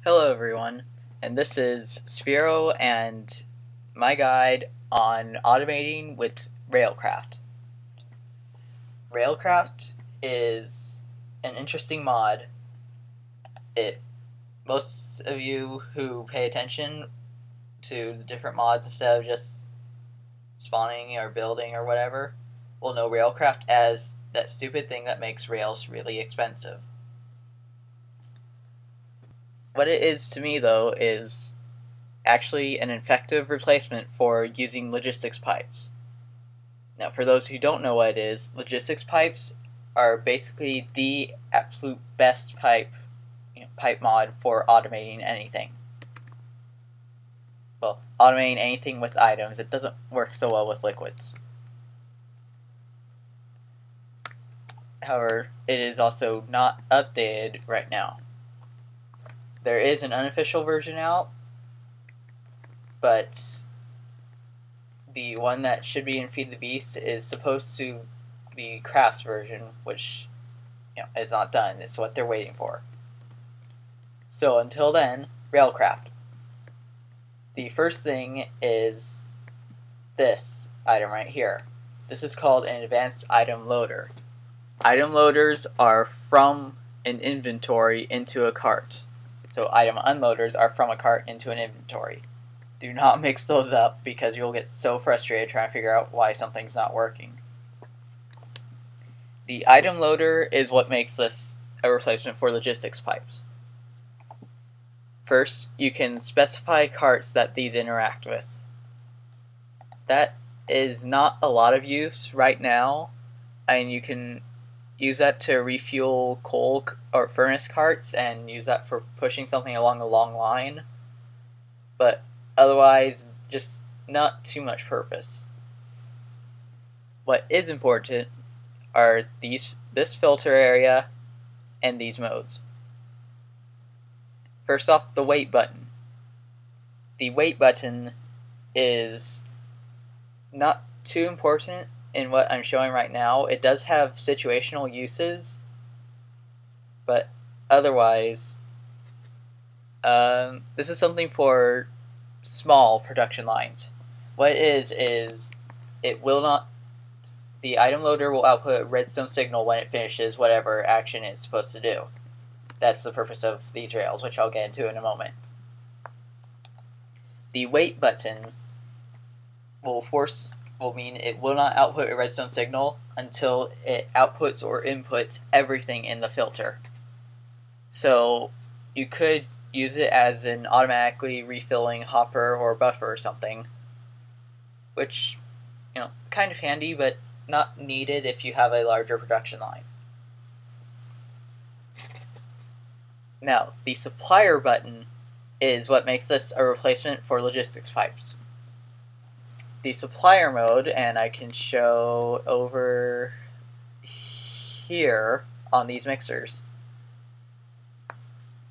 Hello everyone, and this is Sphero and my guide on automating with Railcraft. Railcraft is an interesting mod. Most of you who pay attention to the different mods instead of just spawning or building or whatever will know Railcraft as that stupid thing that makes rails really expensive. What it is to me, though, is actually an effective replacement for using logistics pipes. Now, for those who don't know what it is, logistics pipes are basically the absolute best pipe mod for automating anything. Well, automating anything with items. It doesn't work so well with liquids. However, it is also not updated right now. There is an unofficial version out, but the one that should be in Feed the Beast is supposed to be Craft's version, which is not done. It's what they're waiting for. So until then, Railcraft. The first thing is this item right here. This is called an advanced item loader. Item loaders are from an inventory into a cart. So item unloaders are from a cart into an inventory. Do not mix those up because you'll get so frustrated trying to figure out why something's not working. The item loader is what makes this a replacement for logistics pipes. First, you can specify carts that these interact with. That is not a lot of use right now, and you can use that to refuel coal or furnace carts and use that for pushing something along a long line, but otherwise just not too much purpose. What is important are this filter area and these modes. First off, the wait button. The wait button is not too important in what I'm showing right now. It does have situational uses, but otherwise, this is something for small production lines. What it is it will not. The item loader will output a redstone signal when it finishes whatever action it's supposed to do. That's the purpose of these rails, which I'll get into in a moment. The wait button will mean it will not output a redstone signal until it outputs or inputs everything in the filter. So you could use it as an automatically refilling hopper or buffer or something, which, kind of handy, but not needed if you have a larger production line. Now, the supplier button is what makes this a replacement for logistics pipes. The supplier mode, and I can show over here on these mixers.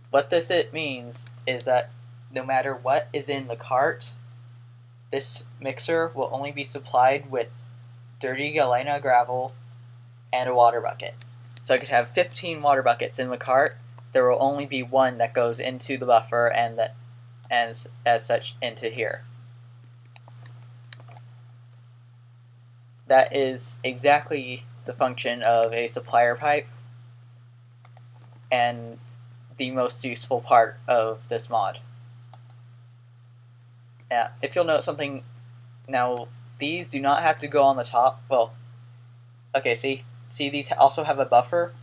What this means is that no matter what is in the cart, this mixer will only be supplied with dirty galena gravel and a water bucket. So I could have 15 water buckets in the cart. There will only be one that goes into the buffer and as such into here. That is exactly the function of a supplier pipe and the most useful part of this mod. Now, if you'll note something, now these do not have to go on the top. Well, okay, see these also have a buffer.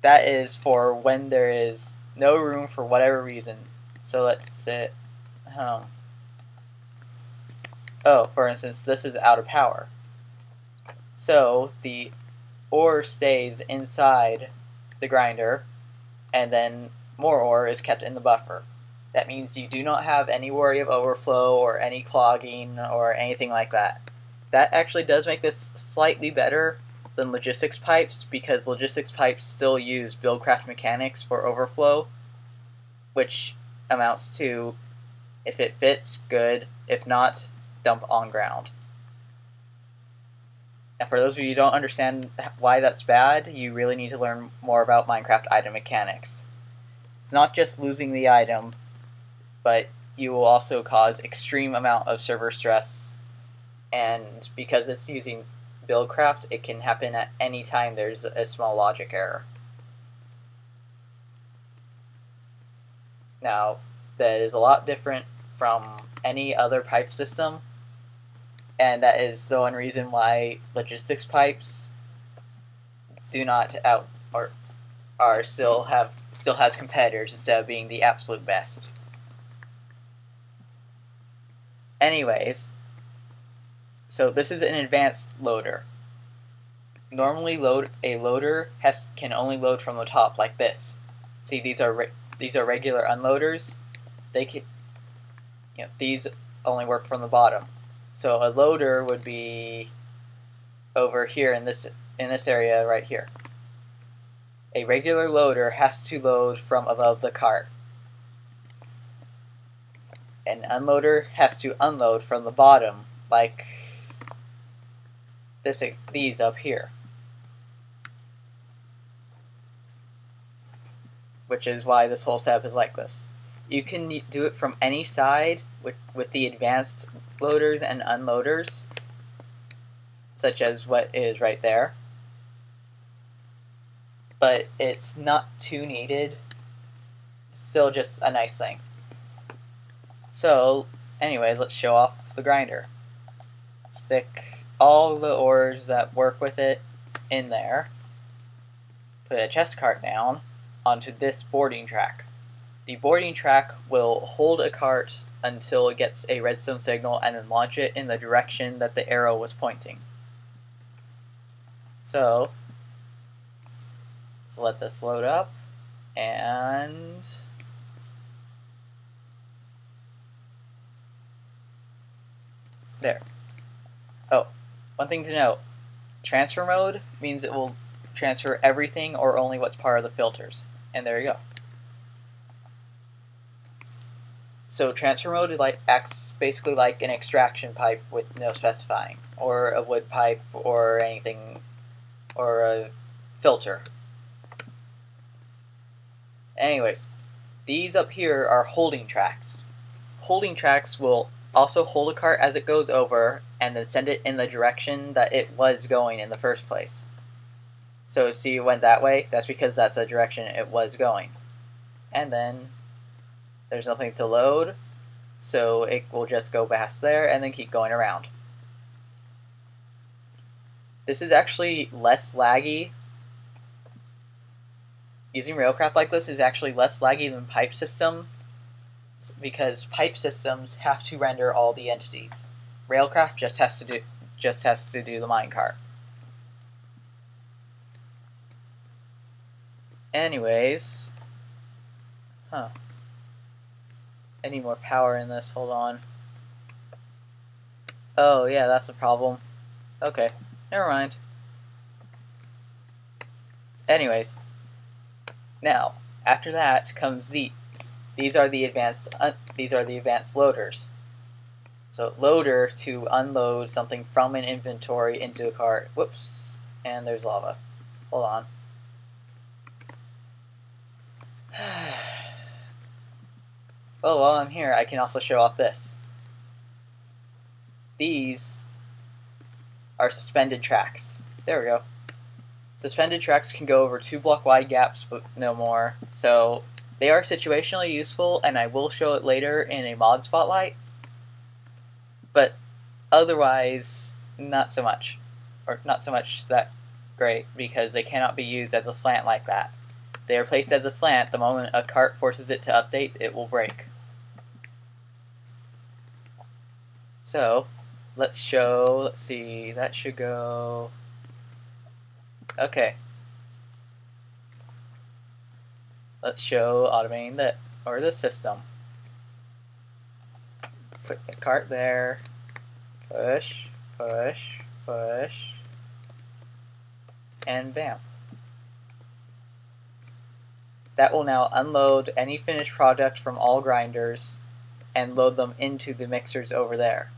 That is for when there is no room for whatever reason. So let's say, for instance, this is out of power. So the ore stays inside the grinder, and then more ore is kept in the buffer. That means you do not have any worry of overflow or any clogging or anything like that. That actually does make this slightly better than logistics pipes, because logistics pipes still use buildcraft mechanics for overflow, which amounts to, if it fits, good. If not, dump on ground. And for those of you who don't understand why that's bad, you really need to learn more about Minecraft item mechanics. It's not just losing the item, but you will also cause extreme amount of server stress, and because it's using buildcraft, it can happen at any time there's a small logic error. Now, that is a lot different from any other pipe system, and that is the one reason why logistics pipes do not still has competitors instead of being the absolute best. Anyways, so this is an advanced loader. Normally, a loader can only load from the top like this. See, these are regular unloaders. They can, these only work from the bottom. So a loader would be over here in this area right here. A regular loader has to load from above the cart. An unloader has to unload from the bottom, like these up here. Which is why this whole setup is like this. You can do it from any side with the advanced loaders and unloaders, such as what is right there. But it's not too needed. It's still just a nice thing. So, anyways, let's show off the grinder. Stick all the ores that work with it in there. Put a chest cart down onto this boarding track. The boarding track will hold a cart until it gets a redstone signal and then launch it in the direction that the arrow was pointing. So let this load up, and there. Oh, one thing to note, transfer mode means it will transfer everything or only what's part of the filters. And there you go. So transfer mode acts basically like an extraction pipe with no specifying, or a wood pipe, or anything, or a filter. Anyways, these up here are holding tracks. Holding tracks will also hold a cart as it goes over, and then send it in the direction that it was going in the first place. So see, it went that way, that's because that's the direction it was going. And then there's nothing to load, so it will just go past there and then keep going around. This is actually less laggy. Using Railcraft like this is actually less laggy than pipe system, because pipe systems have to render all the entities. Railcraft just has to do the minecart. Anyways, I need more power in this. Hold on. Oh yeah, that's a problem. Okay, never mind. Anyways, now after that comes these. These are the advanced loaders. So loader to unload something from an inventory into a cart. Whoops, and there's lava. Hold on. Well, while I'm here, I can also show off this. These are suspended tracks. There we go. Suspended tracks can go over 2 block wide gaps, but no more. So they are situationally useful, and I will show it later in a mod spotlight. But otherwise, not so much. Or not so much that great, because they cannot be used as a slant like that. They are placed as a slant. The moment a cart forces it to update, it will break. So, let's see, that should go... Okay. Let's show automating the system. Put the cart there. Push, push, push. And bam. That will now unload any finished product from all grinders and load them into the mixers over there.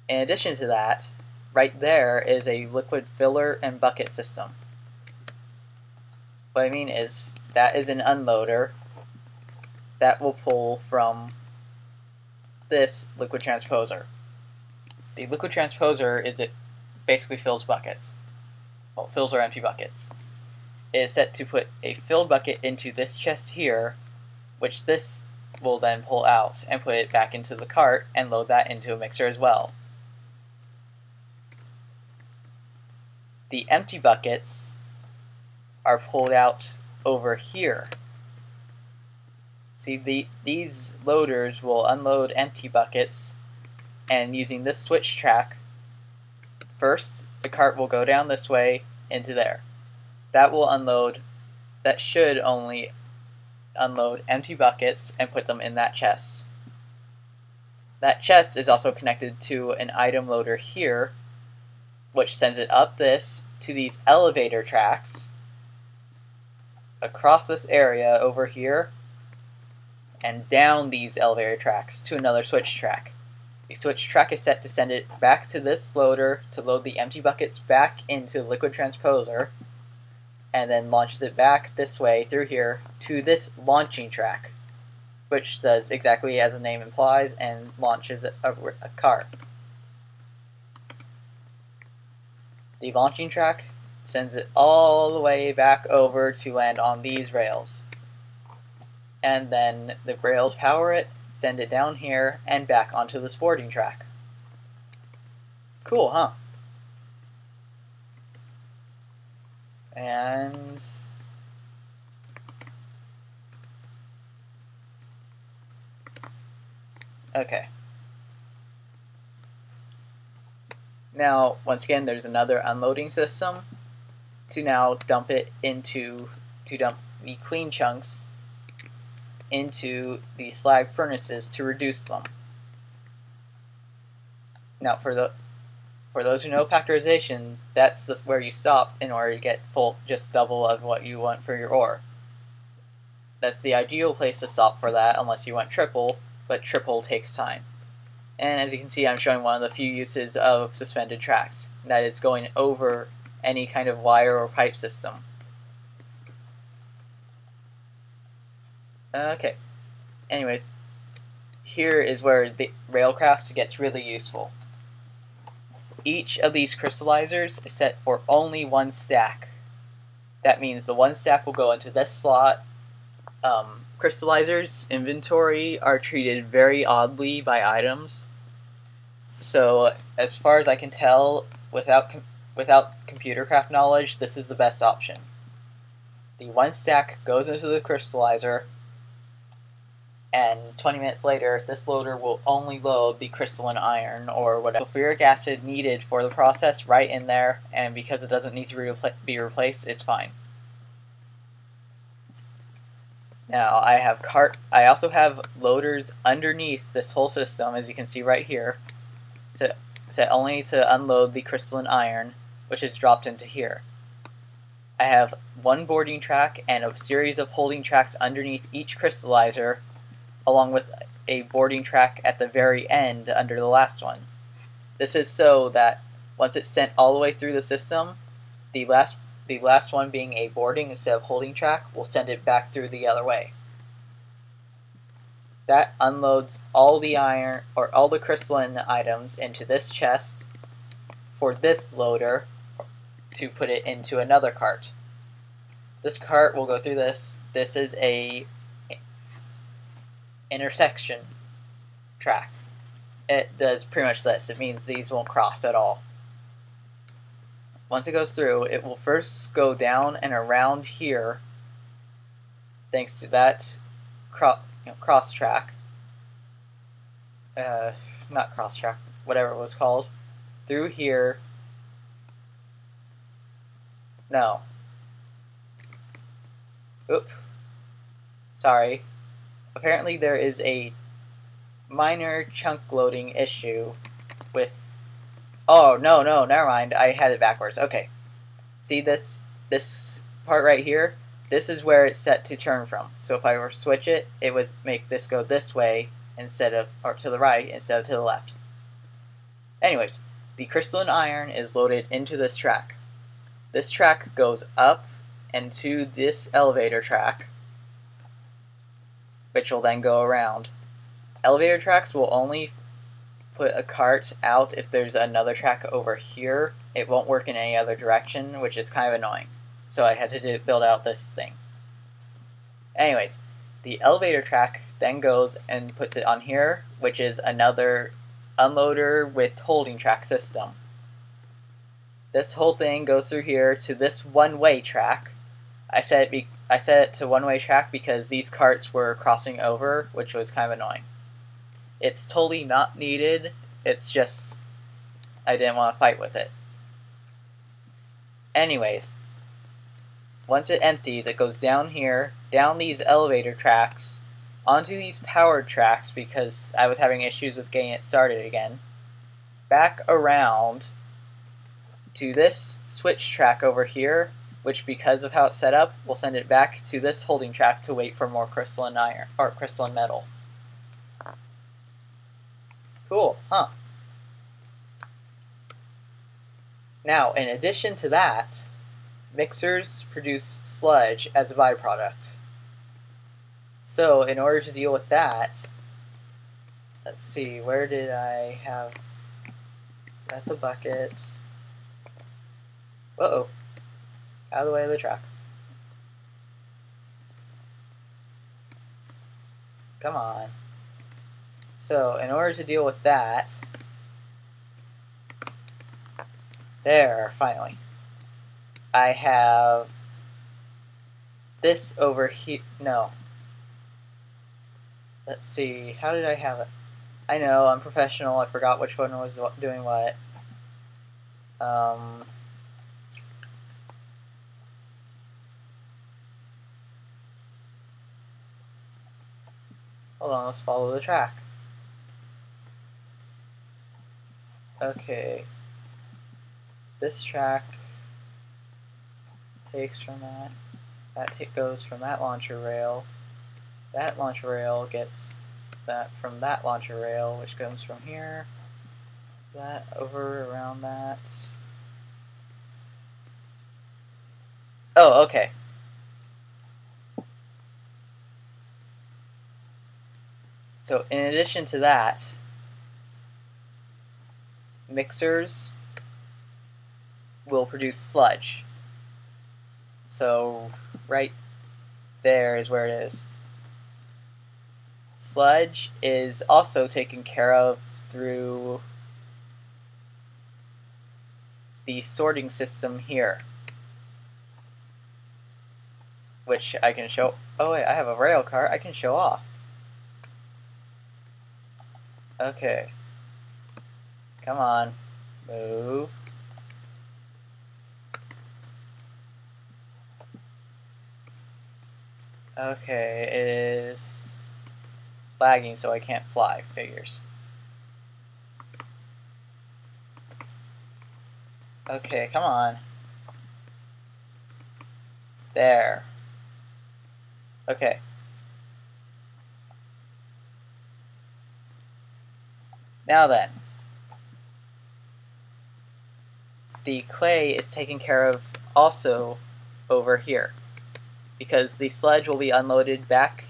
In addition to that, right there is a liquid filler and bucket system. What I mean is, that is an unloader that will pull from this liquid transposer. The liquid transposer basically fills buckets. Well, fills or empty buckets. It is set to put a filled bucket into this chest here, which this will then pull out and put it back into the cart and load that into a mixer as well. The empty buckets are pulled out over here. See, these loaders will unload empty buckets, and using this switch track, first the cart will go down this way into there. That should only unload empty buckets and put them in that chest. That chest is also connected to an item loader here, which sends it up this to these elevator tracks across this area over here and down these elevator tracks to another switch track. The switch track is set to send it back to this loader to load the empty buckets back into the liquid transposer, and then launches it back this way through here to this launching track, which does exactly as the name implies and launches a cart. The launching track sends it all the way back over to land on these rails. And then the rails power it, send it down here, and back onto this boarding track. Cool, huh? And okay. Now, once again, there's another unloading system to now dump the clean chunks into the slag furnaces to reduce them. Now, for those who know factorization, that's where you stop in order to get just double of what you want for your ore. That's the ideal place to stop for that, unless you want triple, but triple takes time. And as you can see, I'm showing one of the few uses of suspended tracks. That is going over any kind of wire or pipe system. Okay. Anyways, here is where the Railcraft gets really useful. Each of these crystallizers is set for only one stack. That means the one stack will go into this slot. Crystallizers inventory are treated very oddly by items. So, as far as I can tell, without computer craft knowledge, this is the best option. The one stack goes into the crystallizer, and 20 minutes later, this loader will only load the crystalline iron or whatever sulfuric acid needed for the process right in there, and because it doesn't need to be replaced, it's fine. Now, I also have loaders underneath this whole system, as you can see right here, set only to unload the crystalline iron, which is dropped into here. I have one boarding track and a series of holding tracks underneath each crystallizer, along with a boarding track at the very end under the last one. This is so that once it's sent all the way through the system, the last one being a boarding instead of holding track will send it back through the other way. That unloads all the iron or all the crystalline items into this chest for this loader to put it into another cart. This cart will go through this. This is a intersection track. It does pretty much this. It means these won't cross at all. Once it goes through, it will first go down and around here, thanks to that cross track. Not cross track, whatever it was called. Through here. No. Oop. Sorry. Apparently there is a minor chunk loading issue with... Oh, no, never mind. I had it backwards. Okay. See this part right here? This is where it's set to turn from. So if I were to switch it, it would make this go this way instead of, or to the right instead of to the left. Anyways, the crystalline iron is loaded into this track. This track goes up and to this elevator track, which will then go around. Elevator tracks will only put a cart out if there's another track over here. It won't work in any other direction, which is kind of annoying. So I had to build out this thing. Anyways, the elevator track then goes and puts it on here, which is another unloader with holding track system. This whole thing goes through here to this one-way track. I set it to one-way track because these carts were crossing over, which was kind of annoying. It's totally not needed, it's just I didn't want to fight with it. Anyways, once it empties, it goes down here, down these elevator tracks, onto these powered tracks because I was having issues with getting it started again, back around to this switch track over here, which because of how it's set up, will send it back to this holding track to wait for more crystalline iron, or crystalline metal. Cool, huh? Now, in addition to that, mixers produce sludge as a byproduct. So, in order to deal with that, let's see, where did I have... That's a bucket. Uh-oh. Out of the way of the track. Come on. So, in order to deal with that... There, finally. I have this over here. No. Let's see. How did I have it? I know, I'm professional. I forgot which one was doing what. Hold on, let's follow the track. Okay. This track takes from that. That goes from that launcher rail. That launcher rail gets that from that launcher rail, which comes from here. That over around that. Oh, okay. So in addition to that, mixers will produce sludge. So right there is where it is. Sludge is also taken care of through the sorting system here, which I can show. Oh wait, I have a rail car. I can show off. Okay. Come on. Move. Okay, it is lagging so I can't fly. Figures. Okay, come on. There. Okay. Now then. The clay is taken care of also over here, because the sludge will be unloaded back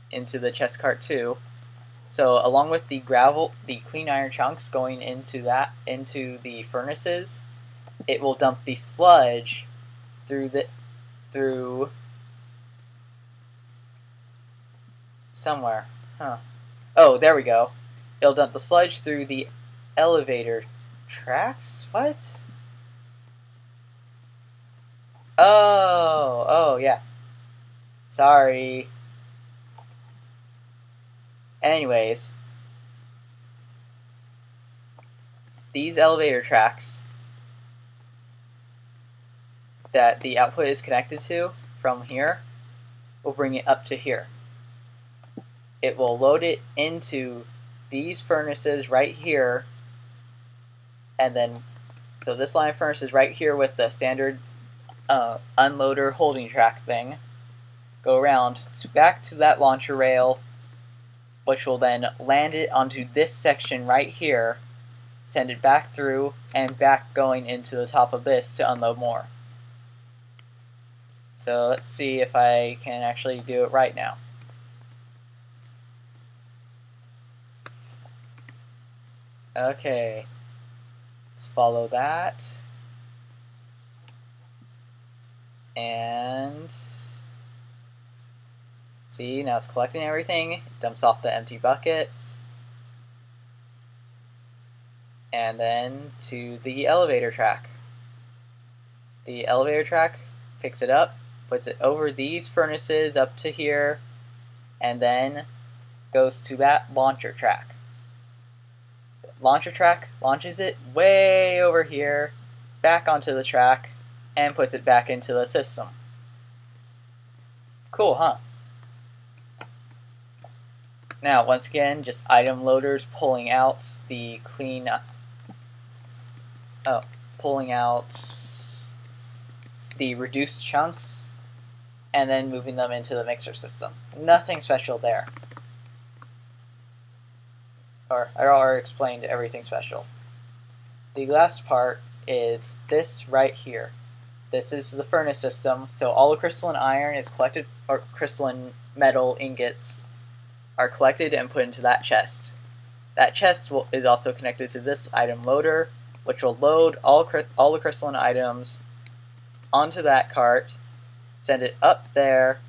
into the chest cart too. So along with the gravel, the clean iron chunks going into the furnaces, it will dump the sludge through somewhere. Huh. Oh, there we go. It'll dump the sludge through the elevator tracks? What? Oh, yeah. Sorry. Anyways, these elevator tracks that the output is connected to from here will bring it up to here. It will load it into these furnaces right here, and then so this line of furnace is right here with the standard unloader holding tracks thing. Go around back to that launcher rail, which will then land it onto this section right here, send it back through, and back going into the top of this to unload more. So let's see if I can actually do it right now. Okay, let's follow that. And see, now it's collecting everything. It dumps off the empty buckets. And then to the elevator track. The elevator track picks it up, puts it over these furnaces up to here, and then goes to that launcher track. The launcher track launches it way over here, back onto the track, and puts it back into the system. Cool, huh? Now, once again, just item loaders pulling out the pulling out the reduced chunks and then moving them into the mixer system. Nothing special there. Or I already explained everything special. The last part is this right here. This is the furnace system, so all the crystalline iron is collected, or crystalline metal ingots are collected and put into that chest. That chest is also connected to this item loader, which will load all the crystalline items onto that cart, send it up there,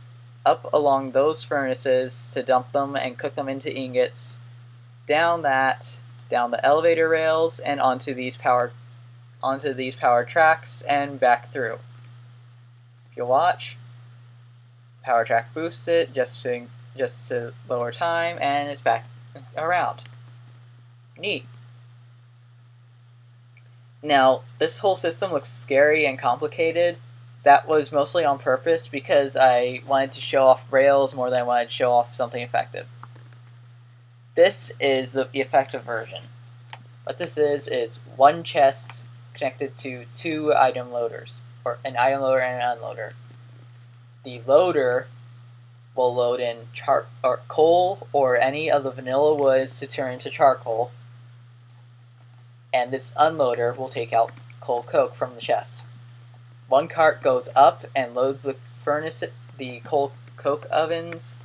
up along those furnaces to dump them and cook them into ingots, down the elevator rails, and onto these power tracks and back through. If you watch, power track boosts it just to lower time, and it's back around. Neat. Now, this whole system looks scary and complicated. That was mostly on purpose because I wanted to show off rails more than I wanted to show off something effective. This is the effective version. What this is one chest connected to two item loaders, or an item loader and an unloader. The loader will load in coal or any of the vanilla woods to turn into charcoal, and this unloader will take out coal coke from the chest. One cart goes up and loads the coal coke ovens.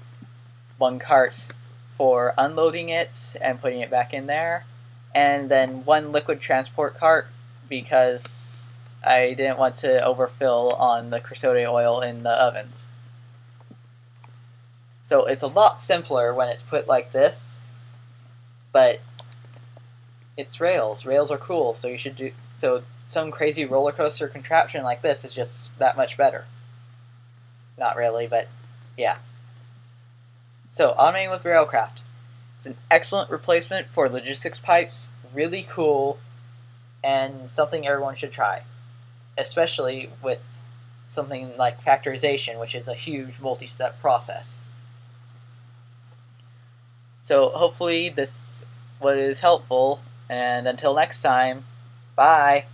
One cart for unloading it and putting it back in there, and then one liquid transport cart because I didn't want to overfill on the Crystallizer oil in the ovens. So it's a lot simpler when it's put like this, but it's rails. Rails are cool, so you should do so. Some crazy roller coaster contraption like this is just that much better. Not really, but yeah. So, automating with Railcraft. It's an excellent replacement for logistics pipes, really cool, and something everyone should try. Especially with something like factorization, which is a huge multi-step process. So, hopefully this was helpful, and until next time, bye!